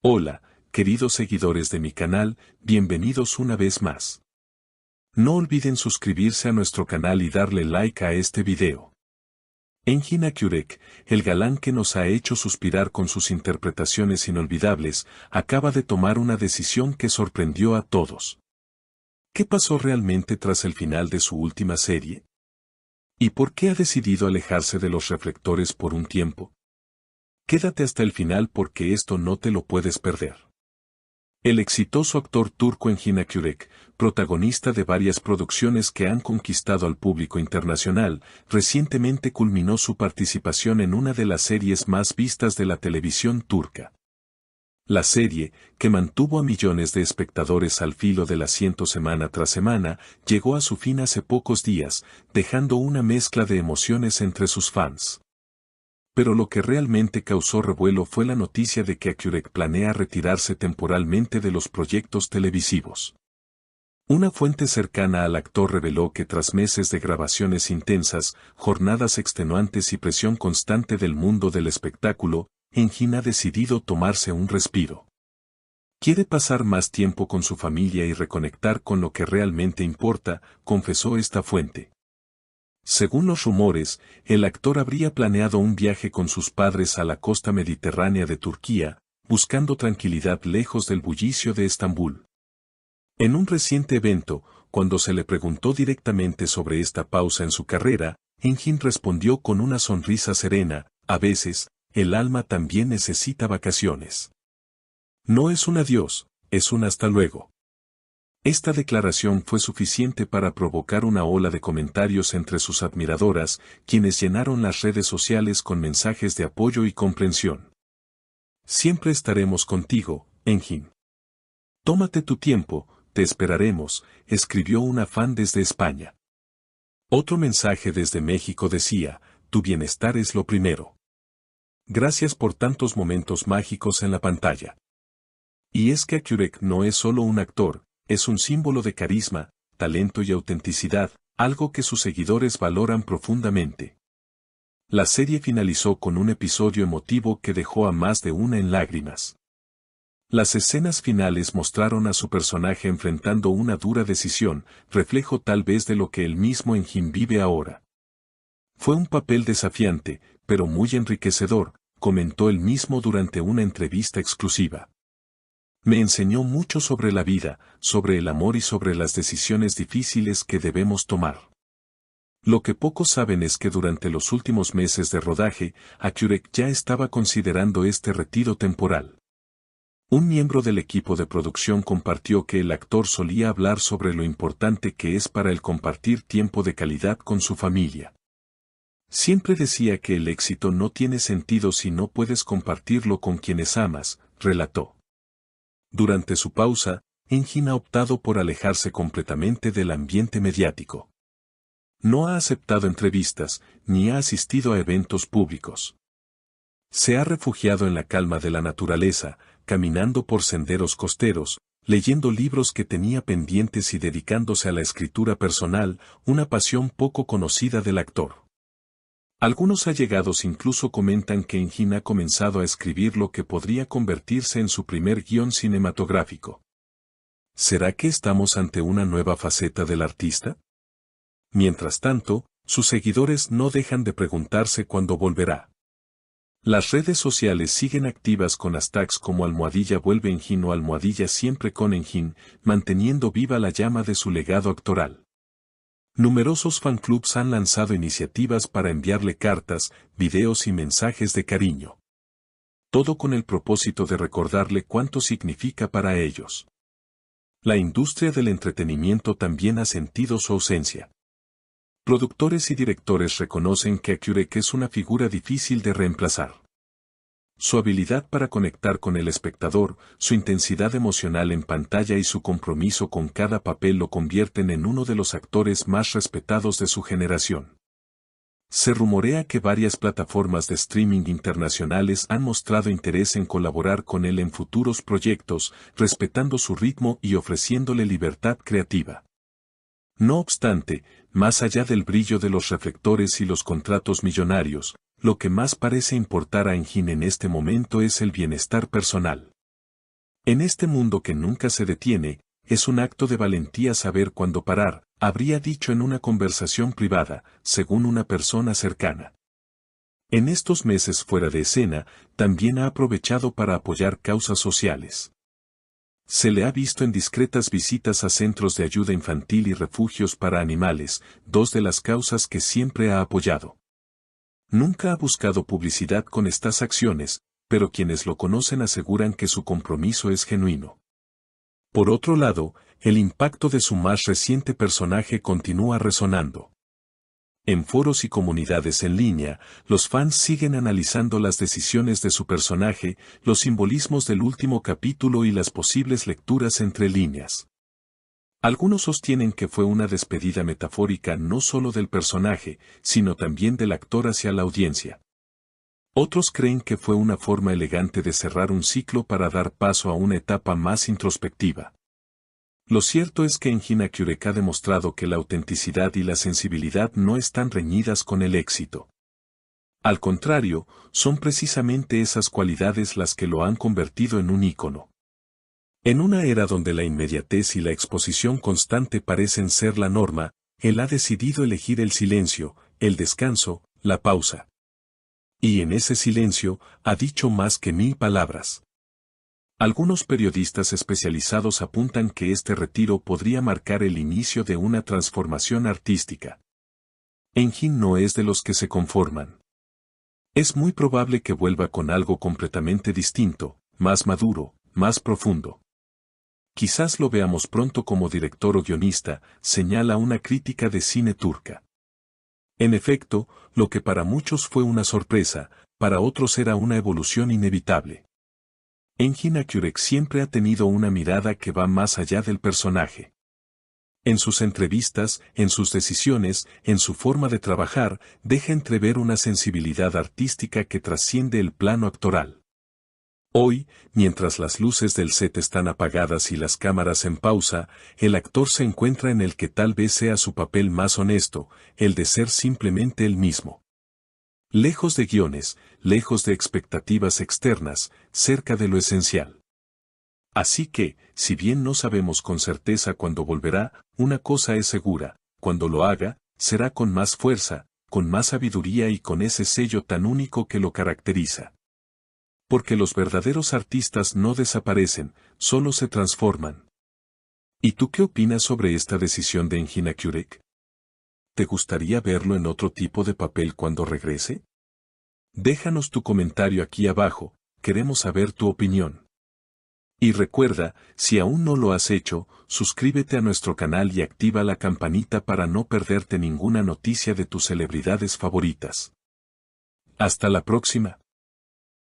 Hola, queridos seguidores de mi canal, bienvenidos una vez más. No olviden suscribirse a nuestro canal y darle like a este video. Engin Akyurek, el galán que nos ha hecho suspirar con sus interpretaciones inolvidables, acaba de tomar una decisión que sorprendió a todos. ¿Qué pasó realmente tras el final de su última serie? ¿Y por qué ha decidido alejarse de los reflectores por un tiempo? Quédate hasta el final porque esto no te lo puedes perder. El exitoso actor turco Engin Akyurek, protagonista de varias producciones que han conquistado al público internacional, recientemente culminó su participación en una de las series más vistas de la televisión turca. La serie, que mantuvo a millones de espectadores al filo del asiento semana tras semana, llegó a su fin hace pocos días, dejando una mezcla de emociones entre sus fans. Pero lo que realmente causó revuelo fue la noticia de que Akyurek planea retirarse temporalmente de los proyectos televisivos. Una fuente cercana al actor reveló que tras meses de grabaciones intensas, jornadas extenuantes y presión constante del mundo del espectáculo, Engin ha decidido tomarse un respiro. Quiere pasar más tiempo con su familia y reconectar con lo que realmente importa, confesó esta fuente. Según los rumores, el actor habría planeado un viaje con sus padres a la costa mediterránea de Turquía, buscando tranquilidad lejos del bullicio de Estambul. En un reciente evento, cuando se le preguntó directamente sobre esta pausa en su carrera, Engin respondió con una sonrisa serena: a veces, el alma también necesita vacaciones. No es un adiós, es un hasta luego. Esta declaración fue suficiente para provocar una ola de comentarios entre sus admiradoras, quienes llenaron las redes sociales con mensajes de apoyo y comprensión. Siempre estaremos contigo, Engin. Tómate tu tiempo, te esperaremos, escribió una fan desde España. Otro mensaje desde México decía: tu bienestar es lo primero. Gracias por tantos momentos mágicos en la pantalla. Y es que Akyurek no es solo un actor, es un símbolo de carisma, talento y autenticidad, algo que sus seguidores valoran profundamente. La serie finalizó con un episodio emotivo que dejó a más de una en lágrimas. Las escenas finales mostraron a su personaje enfrentando una dura decisión, reflejo tal vez de lo que él mismo Engin vive ahora. Fue un papel desafiante, pero muy enriquecedor, comentó él mismo durante una entrevista exclusiva. Me enseñó mucho sobre la vida, sobre el amor y sobre las decisiones difíciles que debemos tomar. Lo que pocos saben es que durante los últimos meses de rodaje, Akyurek ya estaba considerando este retiro temporal. Un miembro del equipo de producción compartió que el actor solía hablar sobre lo importante que es para él compartir tiempo de calidad con su familia. Siempre decía que el éxito no tiene sentido si no puedes compartirlo con quienes amas, relató. Durante su pausa, Engin ha optado por alejarse completamente del ambiente mediático. No ha aceptado entrevistas, ni ha asistido a eventos públicos. Se ha refugiado en la calma de la naturaleza, caminando por senderos costeros, leyendo libros que tenía pendientes y dedicándose a la escritura personal, una pasión poco conocida del actor. Algunos allegados incluso comentan que Engin ha comenzado a escribir lo que podría convertirse en su primer guión cinematográfico. ¿Será que estamos ante una nueva faceta del artista? Mientras tanto, sus seguidores no dejan de preguntarse cuándo volverá. Las redes sociales siguen activas con hashtags como #vuelve Engin o #siempre con Engin, manteniendo viva la llama de su legado actoral. Numerosos fanclubs han lanzado iniciativas para enviarle cartas, videos y mensajes de cariño. Todo con el propósito de recordarle cuánto significa para ellos. La industria del entretenimiento también ha sentido su ausencia. Productores y directores reconocen que Akyurek es una figura difícil de reemplazar. Su habilidad para conectar con el espectador, su intensidad emocional en pantalla y su compromiso con cada papel lo convierten en uno de los actores más respetados de su generación. Se rumorea que varias plataformas de streaming internacionales han mostrado interés en colaborar con él en futuros proyectos, respetando su ritmo y ofreciéndole libertad creativa. No obstante, más allá del brillo de los reflectores y los contratos millonarios, lo que más parece importar a Engin en este momento es el bienestar personal. En este mundo que nunca se detiene, es un acto de valentía saber cuándo parar, habría dicho en una conversación privada, según una persona cercana. En estos meses fuera de escena, también ha aprovechado para apoyar causas sociales. Se le ha visto en discretas visitas a centros de ayuda infantil y refugios para animales, dos de las causas que siempre ha apoyado. Nunca ha buscado publicidad con estas acciones, pero quienes lo conocen aseguran que su compromiso es genuino. Por otro lado, el impacto de su más reciente personaje continúa resonando. En foros y comunidades en línea, los fans siguen analizando las decisiones de su personaje, los simbolismos del último capítulo y las posibles lecturas entre líneas. Algunos sostienen que fue una despedida metafórica no solo del personaje, sino también del actor hacia la audiencia. Otros creen que fue una forma elegante de cerrar un ciclo para dar paso a una etapa más introspectiva. Lo cierto es que Engin Akyurek ha demostrado que la autenticidad y la sensibilidad no están reñidas con el éxito. Al contrario, son precisamente esas cualidades las que lo han convertido en un ícono. En una era donde la inmediatez y la exposición constante parecen ser la norma, él ha decidido elegir el silencio, el descanso, la pausa. Y en ese silencio, ha dicho más que 1000 palabras. Algunos periodistas especializados apuntan que este retiro podría marcar el inicio de una transformación artística. Engin no es de los que se conforman. Es muy probable que vuelva con algo completamente distinto, más maduro, más profundo. Quizás lo veamos pronto como director o guionista, señala una crítica de cine turca. En efecto, lo que para muchos fue una sorpresa, para otros era una evolución inevitable. Engin Akyurek siempre ha tenido una mirada que va más allá del personaje. En sus entrevistas, en sus decisiones, en su forma de trabajar, deja entrever una sensibilidad artística que trasciende el plano actoral. Hoy, mientras las luces del set están apagadas y las cámaras en pausa, el actor se encuentra en el que tal vez sea su papel más honesto, el de ser simplemente él mismo. Lejos de guiones, lejos de expectativas externas, cerca de lo esencial. Así que, si bien no sabemos con certeza cuándo volverá, una cosa es segura, cuando lo haga, será con más fuerza, con más sabiduría y con ese sello tan único que lo caracteriza. Porque los verdaderos artistas no desaparecen, solo se transforman. ¿Y tú qué opinas sobre esta decisión de Engin Akyurek? ¿Te gustaría verlo en otro tipo de papel cuando regrese? Déjanos tu comentario aquí abajo, queremos saber tu opinión. Y recuerda, si aún no lo has hecho, suscríbete a nuestro canal y activa la campanita para no perderte ninguna noticia de tus celebridades favoritas. Hasta la próxima.